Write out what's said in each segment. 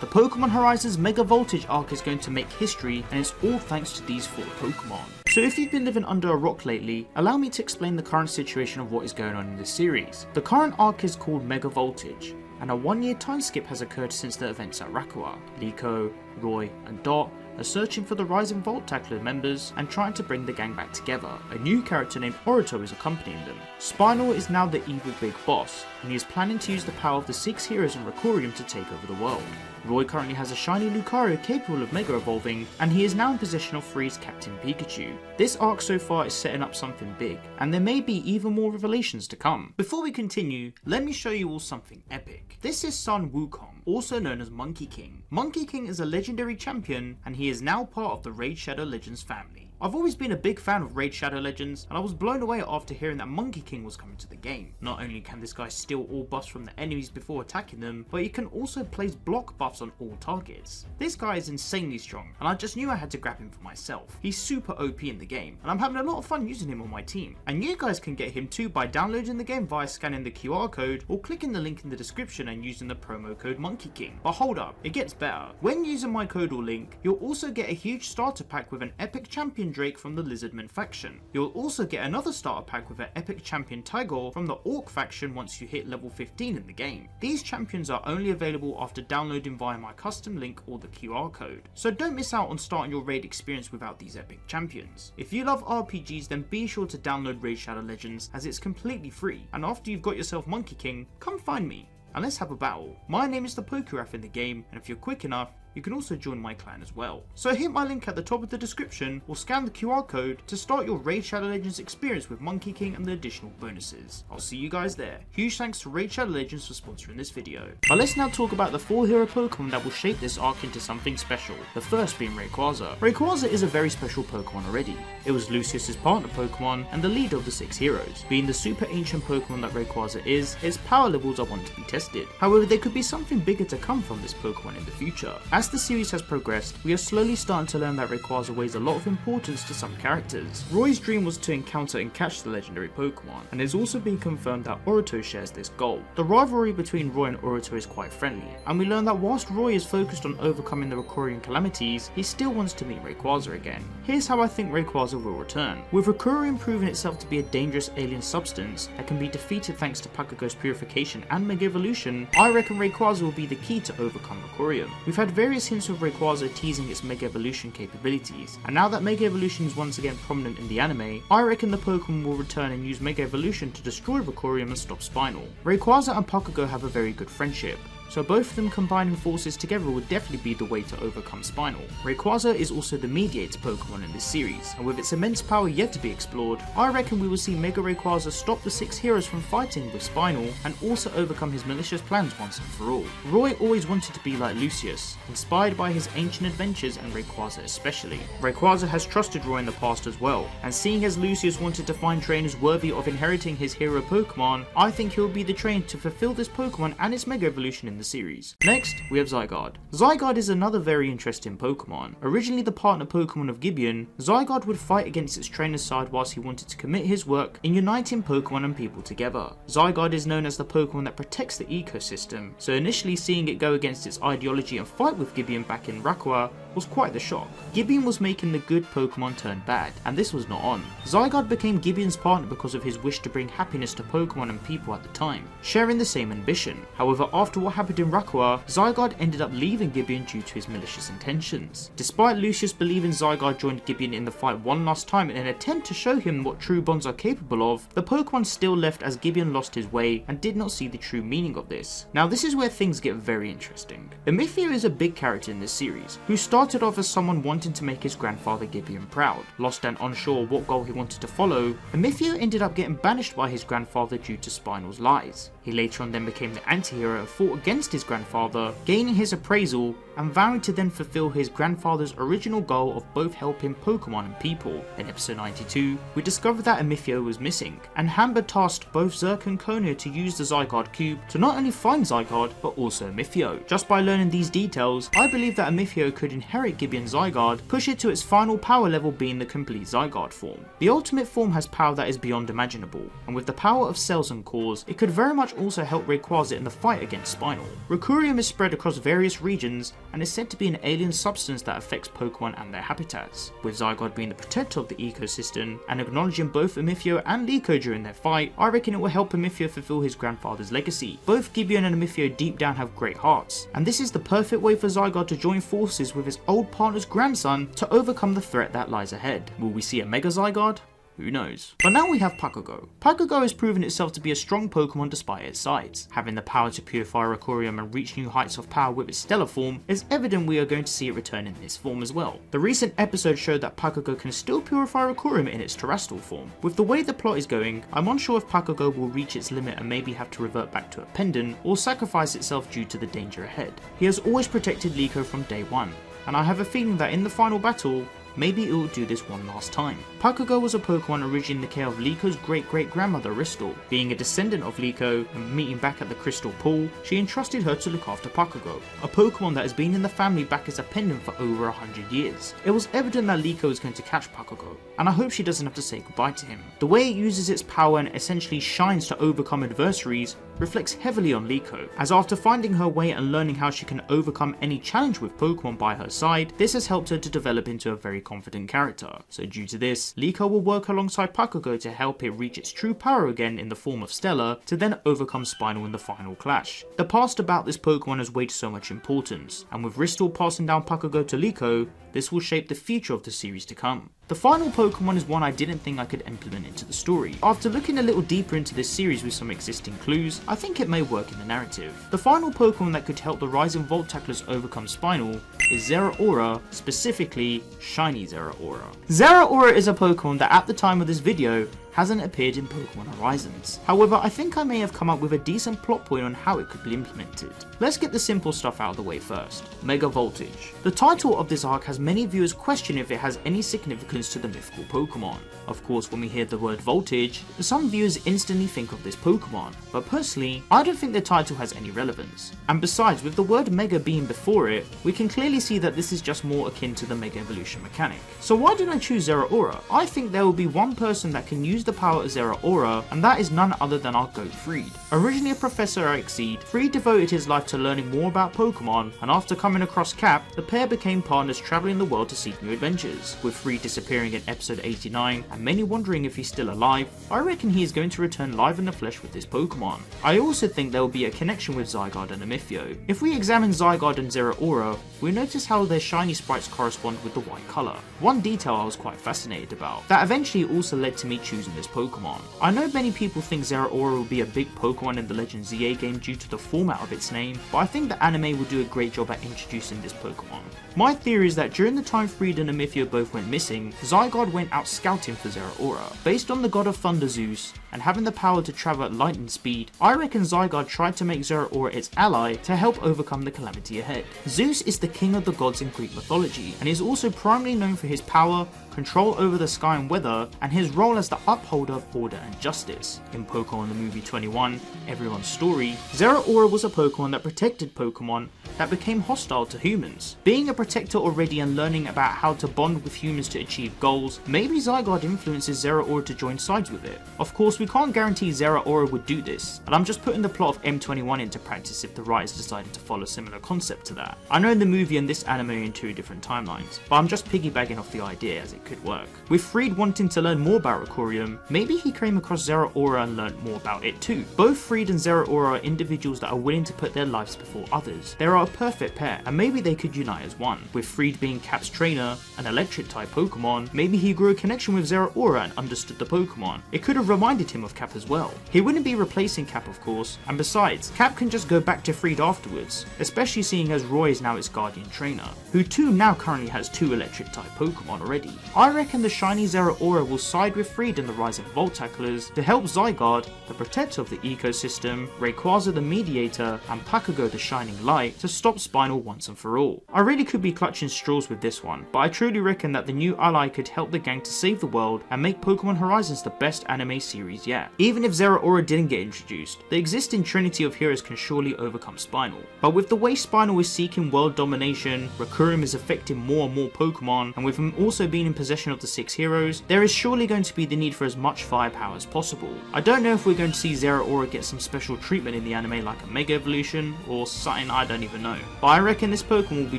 The Pokémon Horizons Mega Voltage arc is going to make history, and it's all thanks to these 4 Pokémon. So if you've been living under a rock lately, allow me to explain the current situation of what is going on in this series. The current arc is called Mega Voltage, and a 1-year time skip has occurred since the events at Rakua. Liko, Roy and Dot are searching for the Rising Volt Tackler members and trying to bring the gang back together. A new character named Orito is accompanying them. Spinel is now the evil big boss, and he is planning to use the power of the 6 heroes in Requarium to take over the world. Roy currently has a Shiny Lucario capable of Mega Evolving, and he is now in possession of Friede's Captain Pikachu. This arc so far is setting up something big, and there may be even more revelations to come. Before we continue, let me show you all something epic. This is Sun Wukong, also known as Monkey King. Monkey King is a legendary champion, and he is now part of the Raid Shadow Legends family. I've always been a big fan of Raid Shadow Legends, and I was blown away after hearing that Monkey King was coming to the game. Not only can this guy steal all buffs from the enemies before attacking them, but he can also place block buffs on all targets. This guy is insanely strong, and I just knew I had to grab him for myself. He's super OP in the game, and I'm having a lot of fun using him on my team. And you guys can get him too by downloading the game via scanning the QR code or clicking the link in the description and using the promo code Monkey King. But hold up, it gets better. When using my code or link, you'll also get a huge starter pack with an epic champion Drake from the Lizardman faction. You'll also get another starter pack with an epic champion Tagoar from the Orc faction once you hit level 15 in the game. These champions are only available after downloading via my custom link or the QR code, so don't miss out on starting your raid experience without these epic champions. If you love RPGs, then be sure to download Raid Shadow Legends as it's completely free, and after you've got yourself Monkey King, come find me and let's have a battle. My name is the Pokeraf in the game, and if you're quick enough, you can also join my clan as well. So hit my link at the top of the description or scan the QR code to start your Raid Shadow Legends experience with Monkey King and the additional bonuses. I'll see you guys there. Huge thanks to Raid Shadow Legends for sponsoring this video. But let's now talk about the 4 hero Pokemon that will shape this arc into something special. The first being Rayquaza. Rayquaza is a very special Pokemon already. It was Lucius's partner Pokemon and the leader of the 6 heroes. Being the super ancient Pokemon that Rayquaza is, its power levels are one to be tested. However, there could be something bigger to come from this Pokemon in the future. As the series has progressed, we are slowly starting to learn that Rayquaza weighs a lot of importance to some characters. Roy's dream was to encounter and catch the legendary Pokemon, and it's also been confirmed that Orito shares this goal. The rivalry between Roy and Orito is quite friendly, and we learn that whilst Roy is focused on overcoming the Requarium calamities, he still wants to meet Rayquaza again. Here's how I think Rayquaza will return. With Requarium proving itself to be a dangerous alien substance that can be defeated thanks to Pagogo's purification and Mega Evolution, I reckon Rayquaza will be the key to overcome Requarium. We've had various hints of Rayquaza teasing its Mega Evolution capabilities, and now that Mega Evolution is once again prominent in the anime, I reckon the Pokemon will return and use Mega Evolution to destroy Requarium and stop Spinel. Rayquaza and Pagogo have a very good friendship, so both of them combining forces together would definitely be the way to overcome Spinel. Rayquaza is also the mediator Pokemon in this series, and with its immense power yet to be explored, I reckon we will see Mega Rayquaza stop the 6 heroes from fighting with Spinel and also overcome his malicious plans once and for all. Roy always wanted to be like Lucius, inspired by his ancient adventures and Rayquaza especially. Rayquaza has trusted Roy in the past as well, and seeing as Lucius wanted to find trainers worthy of inheriting his hero Pokemon, I think he'll be the trainer to fulfill this Pokemon and its Mega Evolution in the series. Next, we have Zygarde. Zygarde is another very interesting Pokemon. Originally the partner Pokemon of Gibeon, Zygarde would fight against its trainer's side whilst he wanted to commit his work in uniting Pokemon and people together. Zygarde is known as the Pokemon that protects the ecosystem, so initially seeing it go against its ideology and fight with Gibeon back in Rakua was quite the shock. Gibeon was making the good Pokemon turn bad, and this was not on. Zygarde became Gibeon's partner because of his wish to bring happiness to Pokemon and people at the time, sharing the same ambition. However, after what happened in Rakua, Zygarde ended up leaving Gibeon due to his malicious intentions. Despite Lucius believing Zygarde joined Gibeon in the fight one last time in an attempt to show him what true bonds are capable of, the Pokemon still left as Gibeon lost his way and did not see the true meaning of this. Now this is where things get very interesting. Amethio is a big character in this series, who started off as someone wanting to make his grandfather Gibeon proud. Lost and unsure what goal he wanted to follow, Amethio ended up getting banished by his grandfather due to Spinel's lies. He later on then became the anti-hero and fought against his grandfather, gaining his appraisal and vowing to then fulfill his grandfather's original goal of both helping Pokemon and people. In episode 92, we discovered that Amethio was missing, and Hamba tasked both Zerk and Kono to use the Zygarde Cube to not only find Zygarde, but also Amethio. Just by learning these details, I believe that Amethio could inherit Gibeon's Zygarde, push it to its final power level being the Complete Zygarde form. The ultimate form has power that is beyond imaginable, and with the power of cells and cores, it could very much also help Rayquaza in the fight against Spinel. Rakurium is spread across various regions and is said to be an alien substance that affects Pokemon and their habitats, with Zygarde being the protector of the ecosystem and acknowledging both Amethio and Liko during their fight. I reckon it will help Amethio fulfill his grandfather's legacy. Both Gibeon and Amethio deep down have great hearts, and this is the perfect way for Zygarde to join forces with his old partner's grandson to overcome the threat that lies ahead. Will we see a Mega Zygarde? Who knows? But now we have Pagogo. Pagogo has proven itself to be a strong Pokemon despite its size. Having the power to purify Rakurium and reach new heights of power with its stellar form, is evident we are going to see it return in this form as well. The recent episode showed that Pagogo can still purify Rakurium in its terrestrial form. With the way the plot is going, I'm unsure if Pagogo will reach its limit and maybe have to revert back to a pendant or sacrifice itself due to the danger ahead. He has always protected Liko from day one, and I have a feeling that in the final battle, maybe it will do this one last time. Pagogo was a Pokemon originally in the care of Liko's great-great-grandmother Lystal. Being a descendant of Liko and meeting back at the Crystal Pool, she entrusted her to look after Pagogo, a Pokemon that has been in the family back as a pendant for over 100 years. It was evident that Liko is going to catch Pagogo, and I hope she doesn't have to say goodbye to him. The way it uses its power and essentially shines to overcome adversaries reflects heavily on Liko, as after finding her way and learning how she can overcome any challenge with Pokemon by her side, this has helped her to develop into a very confident character. So due to this, Liko will work alongside Pagogo to help it reach its true power again in the form of Stellar, to then overcome Spinel in the final clash. The past about this Pokemon has weighed so much importance, and with Lystal passing down Pagogo to Liko, this will shape the future of the series to come. The final Pokemon is one I didn't think I could implement into the story. After looking a little deeper into this series with some existing clues, I think it may work in the narrative. The final Pokemon that could help the Rising Voltaclers overcome Spinel is Zeraora, specifically Shiny Zeraora. Zeraora is a Pokemon that at the time of this video hasn't appeared in Pokémon Horizons. However, I think I may have come up with a decent plot point on how it could be implemented. Let's get the simple stuff out of the way first. Mega Voltage. The title of this arc has many viewers question if it has any significance to the mythical Pokemon. Of course, when we hear the word Voltage, some viewers instantly think of this Pokemon, but personally, I don't think the title has any relevance. And besides, with the word Mega being before it, we can clearly see that this is just more akin to the Mega Evolution mechanic. So why did I choose Zeraora? I think there will be one person that can use the power of Zeraora, and that is none other than our GOAT Friede. Originally a professor at Exceed, Friede devoted his life to learning more about Pokemon, and after coming across Cap, the pair became partners travelling the world to seek new adventures. With Friede disappearing in episode 89, and many wondering if he's still alive, I reckon he is going to return live in the flesh with this Pokemon. I also think there will be a connection with Zygarde and Amethio. If we examine Zygarde and Zeraora, we notice how their shiny sprites correspond with the white colour. One detail I was quite fascinated about, that eventually also led to me choosing this Pokemon. I know many people think Zeraora will be a big Pokemon in the Legends Z-A game due to the format of its name, but I think the anime will do a great job at introducing this Pokemon. My theory is that during the time Friede and Amethio both went missing, Zygarde went out scouting for Zeraora. Based on the god of thunder Zeus, and having the power to travel at lightning speed, I reckon Zygarde tried to make Zeraora its ally to help overcome the calamity ahead. Zeus is the king of the gods in Greek mythology, and is also primarily known for his power, control over the sky and weather, and his role as the upholder of order and justice. In Pokemon the Movie 21, Everyone's Story, Zeraora was a Pokemon that protected Pokemon that became hostile to humans. Being a protector already and learning about how to bond with humans to achieve goals, maybe Zygarde influences Zeraora to join sides with it. Of course, we can't guarantee Zeraora would do this, and I'm just putting the plot of M21 into practice if the writers decided to follow a similar concept to that. I know the movie and this anime are in two different timelines, but I'm just piggybacking off the idea as it could work. With Friede wanting to learn more about Rakurium, maybe he came across Zeraora and learned more about it too. Both Friede and Zeraora are individuals that are willing to put their lives before others. They are a perfect pair, and maybe they could unite as one. With Friede being Cap's trainer, an electric type Pokemon, maybe he grew a connection with Zeraora and understood the Pokemon. It could have reminded him of Cap as well. He wouldn't be replacing Cap of course, and besides, Cap can just go back to Friede afterwards, especially seeing as Roy is now its guardian trainer, who too now currently has two electric type Pokemon already. I reckon the shiny Zeraora will side with Friede in the Rising Voltaclers to help Zygarde, the protector of the ecosystem, Rayquaza the mediator, and Pagogo the shining light to stop Spinel once and for all. I really could be clutching straws with this one, but I truly reckon that the new ally could help the gang to save the world and make Pokemon Horizons the best anime series series yet. Even if Zeraora didn't get introduced, the existing trinity of heroes can surely overcome Spinel. But with the way Spinel is seeking world domination, Rakura is affecting more and more Pokemon, and with him also being in possession of the 6 heroes, there is surely going to be the need for as much firepower as possible. I don't know if we're going to see Zeraora get some special treatment in the anime like a Mega Evolution, or something I don't even know. But I reckon this Pokemon will be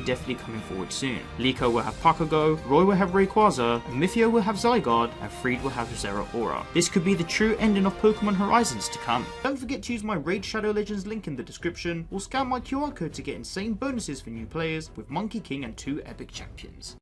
definitely coming forward soon. Liko will have Pagogo, Roy will have Rayquaza, Amethio will have Zygarde, and Friede will have Zeraora. This could be the true ending of Pokemon Horizons to come. Don't forget to use my Raid Shadow Legends link in the description, or scan my QR code to get insane bonuses for new players with Monkey King and 2 epic champions.